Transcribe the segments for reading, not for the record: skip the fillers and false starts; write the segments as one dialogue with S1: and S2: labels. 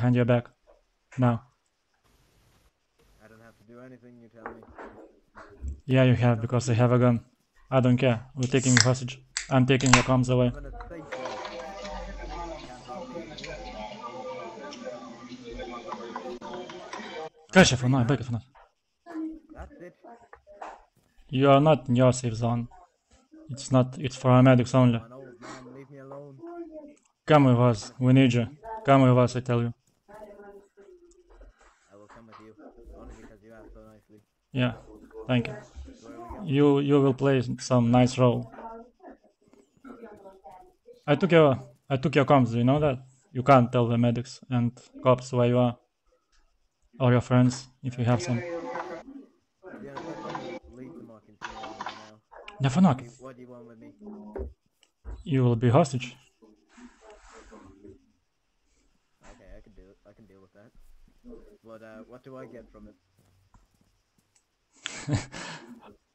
S1: behind your back. Now.
S2: I don't have to do anything, you tell me.
S1: Yeah, you have, because I have a gun. I don't care. We're taking you hostage. I'm taking your comms away.
S2: I'm in a safe place. Can't harm me, can you?
S1: كشف هنا باقي هنا.
S2: That's it.
S1: You are not in your safe zone. It's not. It's for our medics only.
S2: I'm an old man, leave me alone.
S1: Come with us. We need you. Come with us, I tell you.
S2: I will come with you, only because you asked so nicely.
S1: Yeah. Thank you.
S2: So where are we going?
S1: You will play some nice role. I took your comms. Do you know that? You can't tell the medics and cops where you are, or your friends if you have some.
S2: To be honest, that's the least of my concern right now.
S1: Never knock.
S2: What do you want with me?
S1: You will be hostage.
S2: Okay, I can do it. I can deal with that. But what do I get from it?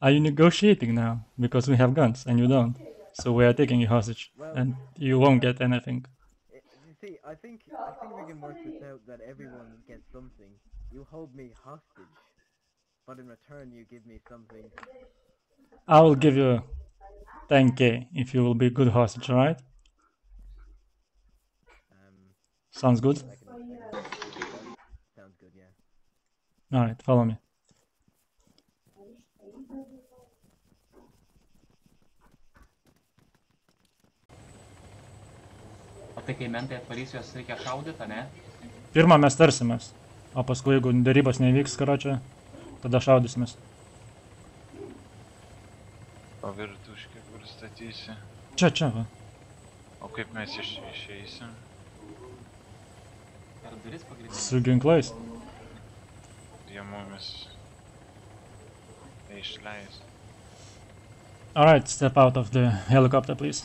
S1: Are you negotiating now? Because we have guns and you don't. So we are taking you hostage,
S2: Well,
S1: and you won't get anything.
S2: You see, I think we can work this out that everyone gets something. You hold me hostage, but in return you give me something.
S1: I will give you 10k if you will be good hostage, alright? Sounds good?
S2: Sounds good, yeah.
S1: Alright, follow me.
S3: O tai kai mentai atvarys, juos reikia šaudyti, ne?
S1: Pirmą mes tarsimės, o paskui jeigu darybos nevyks, karočią, tada šaudysimės.
S4: O virtuškį kur statysi?
S1: Čia, va.
S4: O kaip mes išeisim?
S3: Per duris pagrindinės.
S1: Su ginklais.
S4: Jie mumis neišleis.
S1: Alright, step out of the helicopter, please.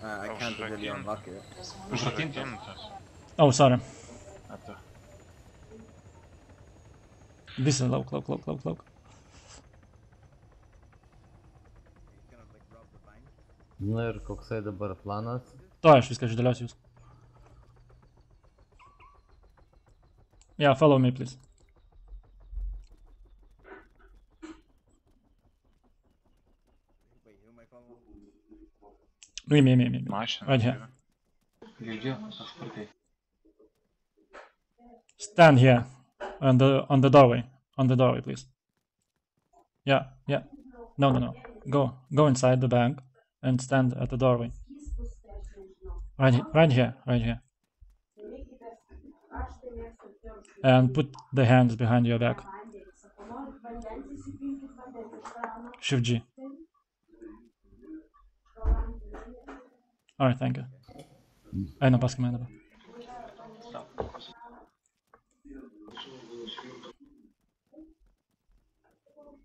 S2: I can't really unlock it.
S4: Užrakintas.
S1: Oh, sorry.
S4: Ata.
S1: Visi lauk.
S5: Nu ir koksai dabar planas?
S1: To aš viską išdėliosiu jūs. Yeah, follow me, please.
S2: Wait, who am I following?
S1: Me.
S4: Mašina.
S1: Right here.
S3: Girdžiu, kažkur tai.
S1: Stand here, on the doorway. On the doorway, please. Yeah. No. Go inside the bank and stand at the doorway. Right here. And put the hands behind your back. Shift G. Alright, thank you. Eina paskui mane dabar.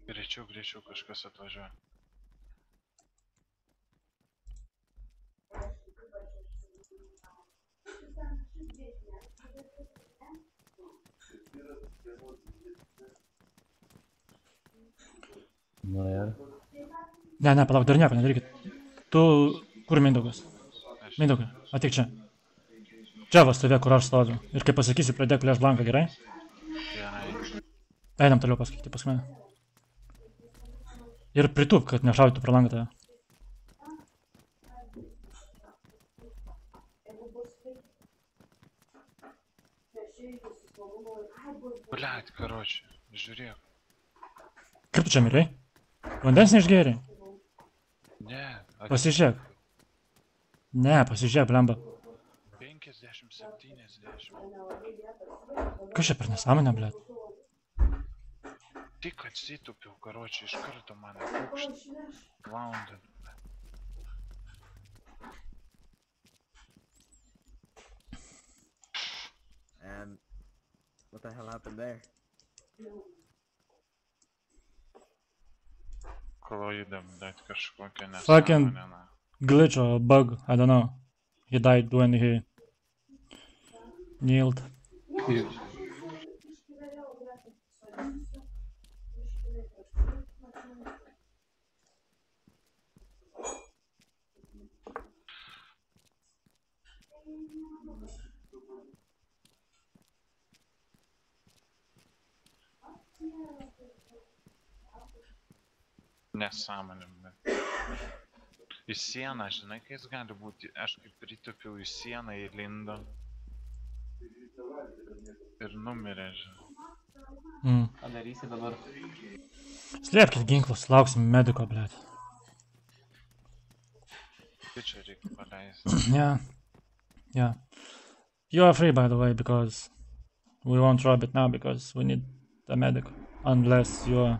S4: Greičiau kažkas atvažiuoja.
S5: Nu ir?
S1: Ne, palauk, dar nieko nedarykit. Tu, kur Mindaugas? Mindaugai, ateik čia. Čia va stovė, kur aš stoviu. Ir kai pasakysiu, pradėk plėš blanką, gerai?
S4: Gerai.
S1: Einam toliau pasakyti pas mane. Ir pritūp, kad nešaudytų pro langą tave.
S4: Bliat, karoči, žiūrėk.
S1: Kaip tu čia mirei? Vandens neišgėrei?
S4: Ne.
S1: Pasižiūrėk. Ne, pasižiūrėk, blemba.
S4: 50-70.
S1: Kas čia per nesąmonę, blėt?
S4: Tik atsitupiau, karoči, iš karto mane pukšt. Vaundą.
S2: What the hell happened there?
S4: Klaidam, bet kažkokia
S1: Fucking
S4: nesąmonė.
S1: glitch or bug, I don't know. He died when he kneeled.
S4: Nesąmonė. Į sieną, žinai, kai jis gali būti, aš kaip pritupiau į sieną įlindo. Ir numirė, žinai.
S3: Ką darysi dabar?
S1: Slėpkit ginklus, lauksim mediko, blėt.
S4: Tai čia reikia paleisti.
S1: Yeah. Yeah. You are free, by the way, because we won't rob it now because we need a medic. Unless you're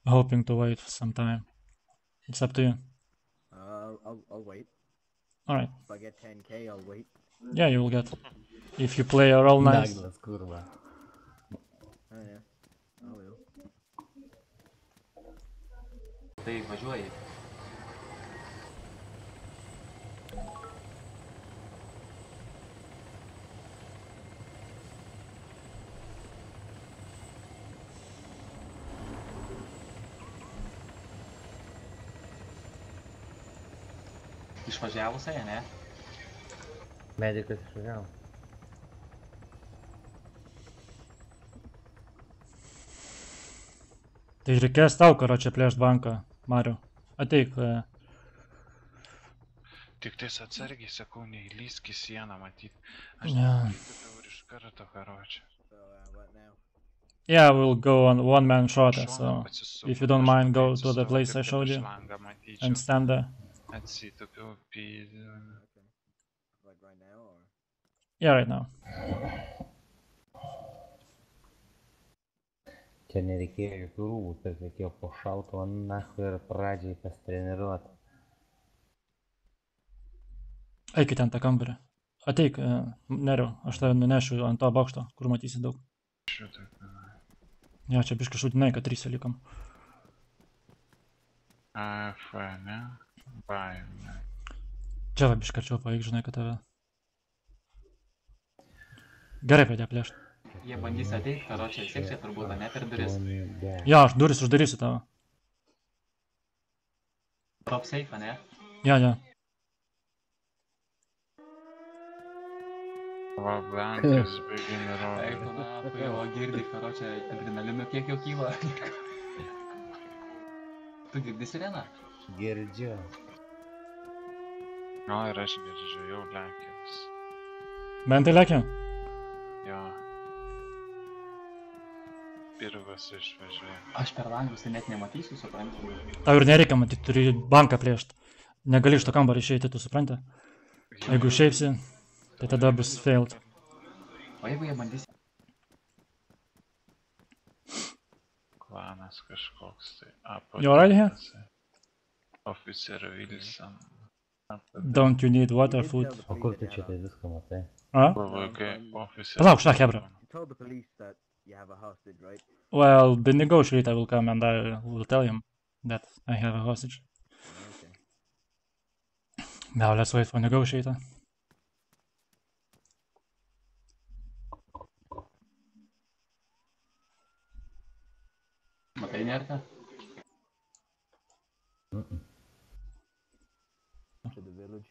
S1: hoping to wait for some time. It's up to you.
S2: I'll wait.
S1: Alright.
S2: If I get 10k, I'll wait.
S1: Yeah, you will get. If you play a role nice.
S5: Naglas, kurva.
S2: Oh yeah. I will.
S3: Tai važiuoji. Išvažiavusiai, ne?
S5: Medikas išvažiavo.
S1: Tai reikės tau, karočią, plėšt banką, Mariu. Ateik.
S4: Tik tais atsargiai sakau, neįlysk į sieną matyt. Aš
S1: Ne.
S4: pritupiau ir iš karto, karočią.
S2: So what now?
S1: Yeah, we'll go on one man shot,
S4: Šoną
S1: so
S4: pasisuko,
S1: if you don't
S4: aš
S1: mind, go
S4: tokia
S1: to the
S4: atsistojau,
S1: place I
S4: kaip
S1: showed
S4: iš
S1: you
S4: langą matyčiau.
S1: and stand there.
S4: Atsitupiau pydį.
S2: Okay. Like right now or?
S1: Yeah, right now.
S5: Čia nereikėjo jokių rūbų, tai reikėjo po šautuvo nahui ir pradžiai pasitreniruoti.
S1: Eikit ten tą kambarį. Ateik, Neriu, aš tave nunešiu ant to bokšto, kur matysi daug.
S4: Šitą.
S1: Ja, čia biškai šūtinai, kad 3 likom.
S4: F, ne? Baimė.
S1: Čia va biškai arčiau paeik, žinai, kad tave. Gerai pradėjo plėšti.
S3: Jie bandys ateit, karočią, vis tiek čia turbūt, ne per duris.
S1: Ja, aš duris uždarysiu tavo.
S3: Top safe, ne?
S1: Ja, ja.
S4: Va, Blankas be generolo.
S3: Eik, tu na, o girdi, karočią, adrenalino kiek jau kyla. Tu girdi sireną?
S5: Girdžiu.
S4: O, ir aš girdžiu, jau Lenkijos.
S1: Mentai lėkia?
S4: Jo. Pirvas išvažiuoja.
S3: Aš per langus tai net nematysiu, suprantu.
S1: Tau ir nereikia matyti, turi banką plėšti. Negali iš to kambarį išeiti, tu supranti? Jeigu išeipsi, tai tada bus failed.
S3: O jeigu jie bandys...
S4: Klanas kažkoks tai.
S1: You already here?
S4: Officer Wilson.
S1: Don't you need water,
S2: You did
S1: food?
S2: tell the
S5: O
S2: police
S5: kur
S2: they
S5: tu čia
S2: have
S5: tai viską matai?
S1: A?
S4: PVG officer.
S1: Palauk, šla, hebra.
S2: You told the police that you have a hostage, right?
S1: Well, the negotiator will come and I will tell him that I have a hostage.
S2: Okay.
S1: Now let's wait for negotiator.
S3: Matai, nerta?
S2: To the village.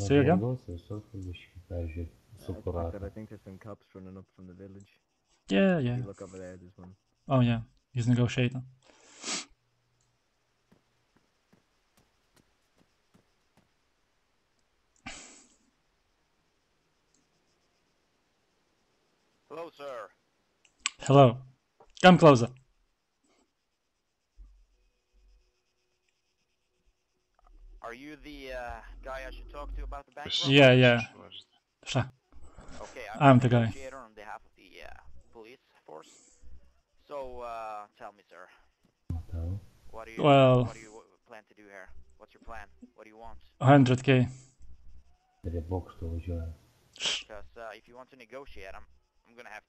S1: Say again?
S5: Visokių biškių, pavyzdžiui,
S2: I
S5: sukuratą.
S2: think there's some cops running up from the village.
S1: Yeah, yeah.
S2: You look over there, there's one.
S1: Oh yeah, he's negotiator.
S6: Hello, sir.
S1: Hello. Come closer.
S6: Are you the guy I should talk to about the bank?
S1: Yeah, yeah. Šla.
S6: Okay,
S1: I'm the
S6: the
S1: guy.
S6: negotiator on behalf of the police force. So, tell me, sir,
S5: Tau.
S6: what do you
S1: Well-
S6: what do you plan to do here? What's your plan? What do you want?
S1: 100k.
S5: Prie bokšto važiuoja.
S6: Because if you want to negotiate, I'm gonna have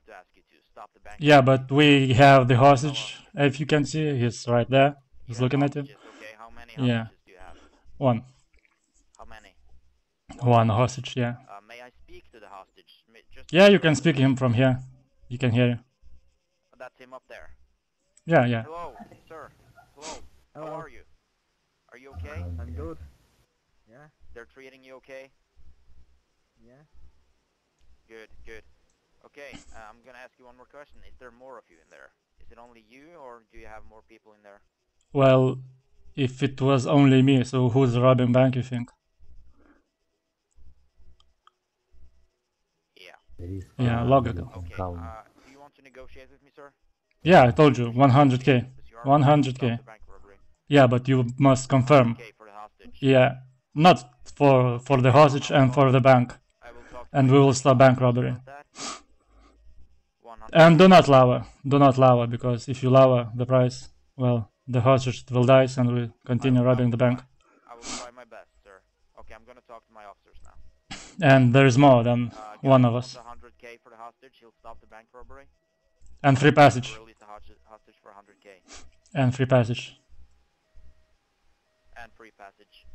S6: to ask you to stop the bank.
S1: Yeah, but we have the hostage. If you can see, he's right there.
S6: You
S1: He's
S6: have
S1: looking at you.
S6: hostages, okay? How many
S1: Yeah.
S6: hostages do you have?
S1: One.
S6: How many?
S1: One hostage, yeah.
S6: May I speak to the hostage? Just
S1: Yeah, you can speak him from here. You can hear you.
S6: That's him up there.
S1: Yeah, yeah.
S6: Hello, sir. Hello. How
S2: Hello.
S6: are you? Are you okay?
S2: I'm good. Yeah.
S6: they're treating you okay?
S2: Yeah?
S6: Good, good. Okay, I'm gonna ask you one more question. Is there more of you in there? Is it only you, or do you have more people in there?
S1: Well, if it was only me, so who's robbing bank, you think?
S6: Yeah.
S5: Risk
S1: Yeah,
S5: on
S1: logical.
S5: the
S6: Okay,
S5: account.
S6: do you want to negotiate with me, sir?
S1: Yeah, I told you, 100k.
S6: Because you are willing to
S1: 100k.
S6: stop the bank robbery.
S1: Yeah, but you must confirm.
S6: 100K for the hostage.
S1: Yeah, not for the hostage and for the bank.
S6: I will talk to
S1: And
S6: my
S1: we will
S6: bank
S1: stop bank
S6: officers
S1: robbery.
S6: about that. 100K.
S1: And do not lower, because if you lower the price, well, the hostage will die and we continue robbing the bank.
S6: I will try my best, sir. Okay, I'm gonna talk to my officers now.
S1: And there is more than
S6: Guys,
S1: one of
S6: who
S1: us.
S6: wants 100K for the hostage, he'll stop the bank robbery.
S1: And free passage.
S6: We'll release the hostage for 100K.
S1: And free passage.
S6: And free passage.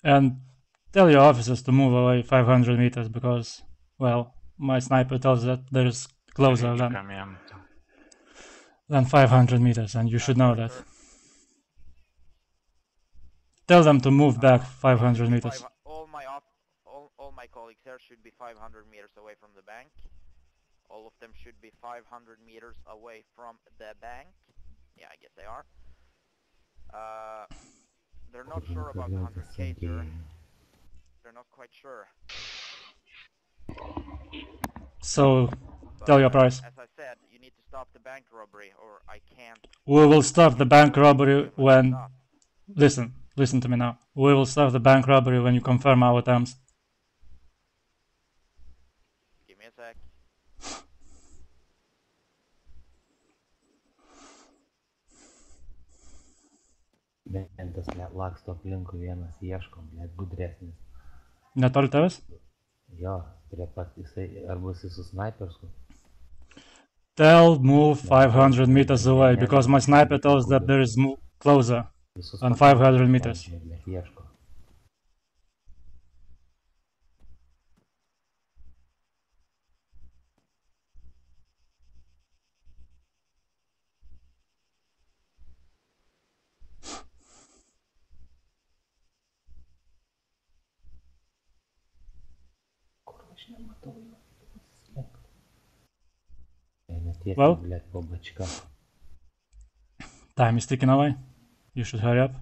S1: And tell your officers to move away 500 meters because, well, my sniper tells that there is closer than 500 meters, and you should know that.
S6: Sir,
S1: Tell them to move back 500 meters.
S6: all my colleagues here should be 500 meters away from the bank. All of them should be 500 meters away from the bank. Yeah, I guess they are. They're not sure about the 100K, sir. They're not quite sure.
S1: So,
S6: But,
S1: tell your price.
S6: As I said, you need to stop the bank robbery, or I can't.
S1: We will stop the bank robbery
S6: Stop.
S1: when... Listen to me now. We will stop the bank robbery when you confirm our terms.
S6: Give me a sec.
S5: Mentas net laksto aplinkui vienas ieško, net gudresnis.
S1: Netoli tavęs?
S5: Jo, prie pat jisai, arba jisai su snipersku.
S1: Tell move 500 meters away, because my sniper tells that there is closer
S5: Visus
S1: than 500 meters.
S5: Net ieško. Kur aš nematau jo. Eina tiesiai,
S1: Well?
S5: blet, po bačka.
S1: Time is ticking away. You should hurry up.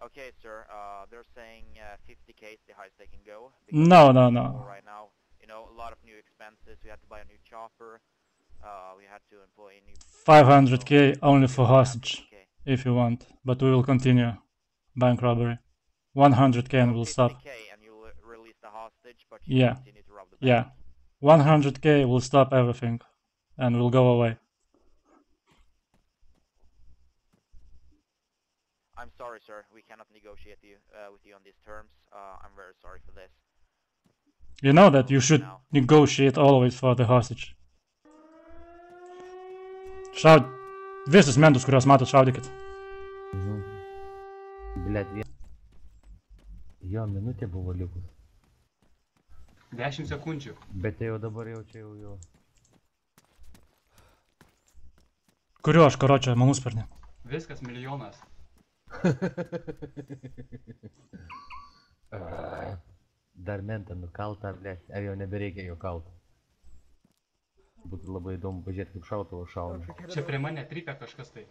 S6: Okay, sir. They're saying 50K is the highest they can go.
S1: No.
S6: Right now, you know, a lot of new expenses. We had to buy a new chopper. We had to employ a new
S1: 500k only for hostage,
S6: 50K.
S1: if you want. But we will continue bank robbery. 100k and we'll stop.
S6: 50K and you'll release the hostage, but you
S1: Yeah.
S6: continue to rob the
S1: Yeah.
S6: bank.
S1: 100k will stop everything. And we'll go away.
S6: I'm sorry, sir. We cannot negotiate with you on these terms. I'm very sorry for this.
S1: You know that you should negotiate always for the hostage. Visus mentus, kuriuos matot, šaudykit.
S5: Blet, jo minutė buvo likus.
S3: 10 sekundžių.
S5: Bet tai jau dabar jau čia jau.
S1: Kuriuo aš karočią malūnsparnį?
S3: Viskas milijonas.
S5: Dar mentą nukaltą, blet, ar jau nebereikia jo kaltą. Būtų labai įdomu pažiūrėti, kaip šautuvo šauna.
S3: Čia prie mane trypia kažkas tai.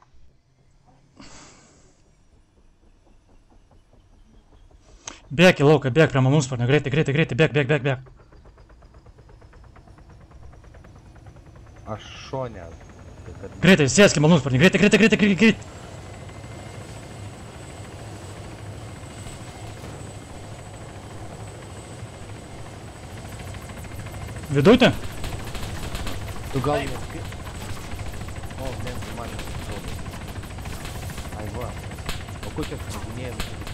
S1: Bėk į lauką, bėk prie malūnsparnio, greitai, bėk.
S5: Aš šonę.
S1: Greitai, sėsk į malūnsparnį, greitai. Vidutė?
S5: Tu gal neskri... O, mentų man atrodo. Ai va. O ko čia skraudinėjame?